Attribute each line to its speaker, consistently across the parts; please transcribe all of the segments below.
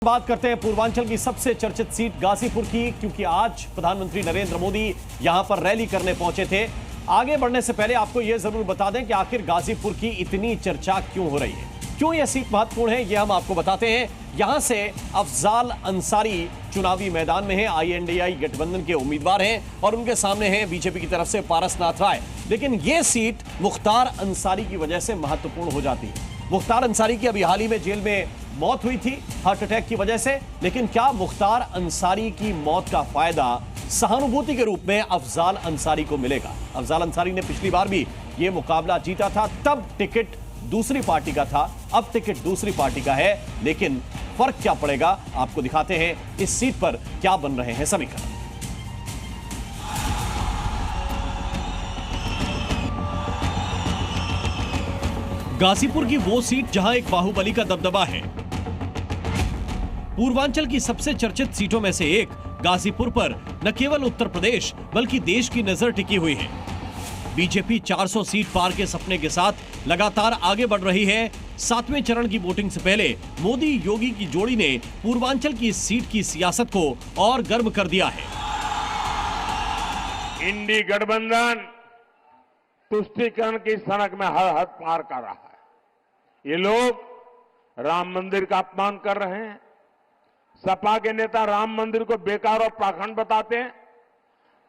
Speaker 1: बात करते हैं पूर्वांचल की सबसे चर्चित सीट गाजीपुर की, क्योंकि आज प्रधानमंत्री नरेंद्र मोदी यहां पर रैली करने पहुंचे थे। आगे बढ़ने से पहले आपको यह जरूर बता दें कि आखिर गाजीपुर की इतनी चर्चा क्यों हो रही है, क्यों यह सीट महत्वपूर्ण है, यह हम आपको बताते हैं। यहां से अफजाल अंसारी चुनावी मैदान में है, आईएनडीआई गठबंधन के उम्मीदवार हैं और उनके सामने हैं बीजेपी की तरफ से पारसनाथ राय। लेकिन यह सीट मुख्तार अंसारी की वजह से महत्वपूर्ण हो जाती है। मुख्तार अंसारी की अभी हाल ही में जेल में मौत हुई थी हार्ट अटैक की वजह से, लेकिन क्या मुख्तार अंसारी की मौत का फायदा सहानुभूति के रूप में अफजाल अंसारी को मिलेगा? अफजाल अंसारी ने पिछली बार भी यह मुकाबला जीता था, तब टिकट दूसरी पार्टी का था, अब टिकट दूसरी पार्टी का है। लेकिन फर्क क्या पड़ेगा आपको दिखाते हैं इस सीट पर क्या बन रहे हैं समीकरण। गाजीपुर की वो सीट जहां एक बाहुबली का दबदबा है। पूर्वांचल की सबसे चर्चित सीटों में से एक गाजीपुर पर न केवल उत्तर प्रदेश बल्कि देश की नजर टिकी हुई है। बीजेपी 400 सीट पार के सपने के साथ लगातार आगे बढ़ रही है। 7वें चरण की वोटिंग से पहले मोदी योगी की जोड़ी ने पूर्वांचल की इस सीट की सियासत को और गर्म कर दिया है।
Speaker 2: इंडी गठबंधन तुष्टीकरण की सड़क में हर हद पार कर रहा है। ये लोग राम मंदिर का अपमान कर रहे हैं। सपा के नेता राम मंदिर को बेकार और पाखंड बताते हैं।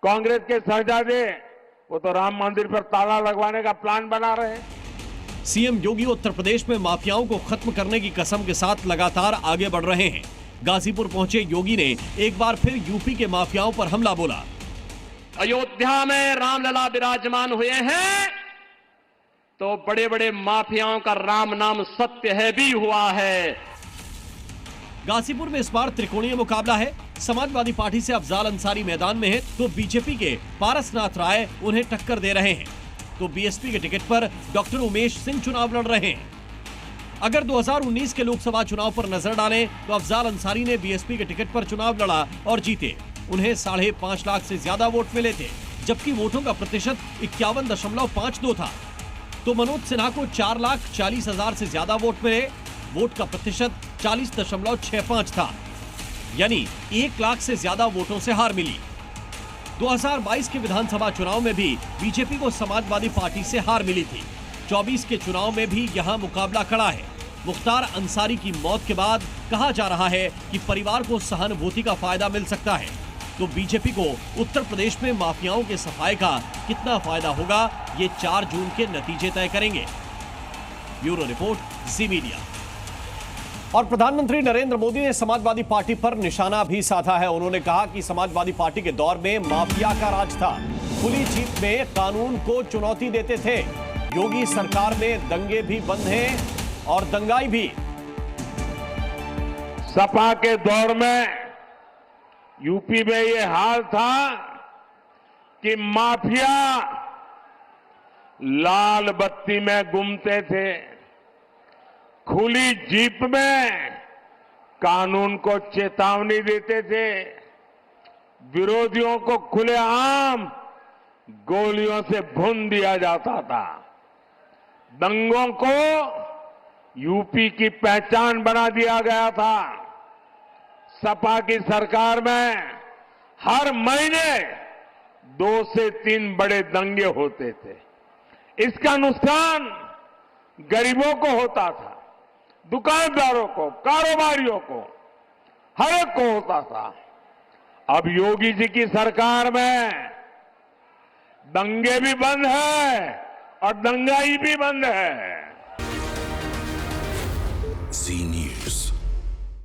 Speaker 2: कांग्रेस के शहजादे वो तो राम मंदिर पर ताला लगवाने का प्लान बना रहे हैं।
Speaker 1: सीएम योगी उत्तर प्रदेश में माफियाओं को खत्म करने की कसम के साथ लगातार आगे बढ़ रहे हैं। गाजीपुर पहुंचे योगी ने एक बार फिर यूपी के माफियाओं पर हमला बोला।
Speaker 3: अयोध्या में रामलला विराजमान हुए हैं तो बड़े बड़े माफियाओं का राम नाम सत्य है भी हुआ है।
Speaker 1: गाजीपुर में इस बार त्रिकोणीय मुकाबला है। समाजवादी पार्टी से अफजाल अंसारी मैदान में है तो बीजेपी के पारसनाथ राय उन्हें टक्कर दे रहे हैं, तो बीएसपी के टिकट पर डॉक्टर उमेश सिंह चुनाव लड़ रहे हैं। अगर 2019 के लोकसभा चुनाव पर नजर डालें तो अफजाल अंसारी ने बीएसपी के टिकट पर चुनाव लड़ा और जीते। उन्हें 5.5 लाख से ज्यादा वोट मिले थे, जबकि वोटों का प्रतिशत 51.52 था। तो मनोज सिन्हा को 4,40,000 से ज्यादा वोट मिले, वोट का प्रतिशत 40.65 था, यानी 1 लाख से ज्यादा वोटों से हार मिली। 2022 के विधानसभा चुनाव में भी बीजेपी को समाजवादी पार्टी से हार मिली थी। 24 के चुनाव में भी यहां मुकाबला खड़ा है। मुख्तार अंसारी की मौत के बाद कहा जा रहा है कि परिवार को सहानुभूति का फायदा मिल सकता है, तो बीजेपी को उत्तर प्रदेश में माफियाओं के सफाए का कितना फायदा होगा, ये 4 जून के नतीजे तय करेंगे। ब्यूरो रिपोर्ट, जी मीडिया। और प्रधानमंत्री नरेंद्र मोदी ने समाजवादी पार्टी पर निशाना भी साधा है। उन्होंने कहा कि समाजवादी पार्टी के दौर में माफिया का राज था, खुली जीप में कानून को चुनौती देते थे। योगी सरकार में दंगे भी बंद हैं और दंगाई भी।
Speaker 2: सपा के दौर में यूपी में ये हाल था कि माफिया लाल बत्ती में घूमते थे, खुली जीप में कानून को चेतावनी देते थे, विरोधियों को खुलेआम गोलियों से भून दिया जाता था, दंगों को यूपी की पहचान बना दिया गया था। सपा की सरकार में हर महीने 2 से 3 बड़े दंगे होते थे। इसका नुकसान गरीबों को होता था, दुकानदारों को, कारोबारियों को, हर एक को होता था। अब योगी जी की सरकार में दंगे भी बंद है और दंगाई भी बंद है।
Speaker 4: जी न्यूज़।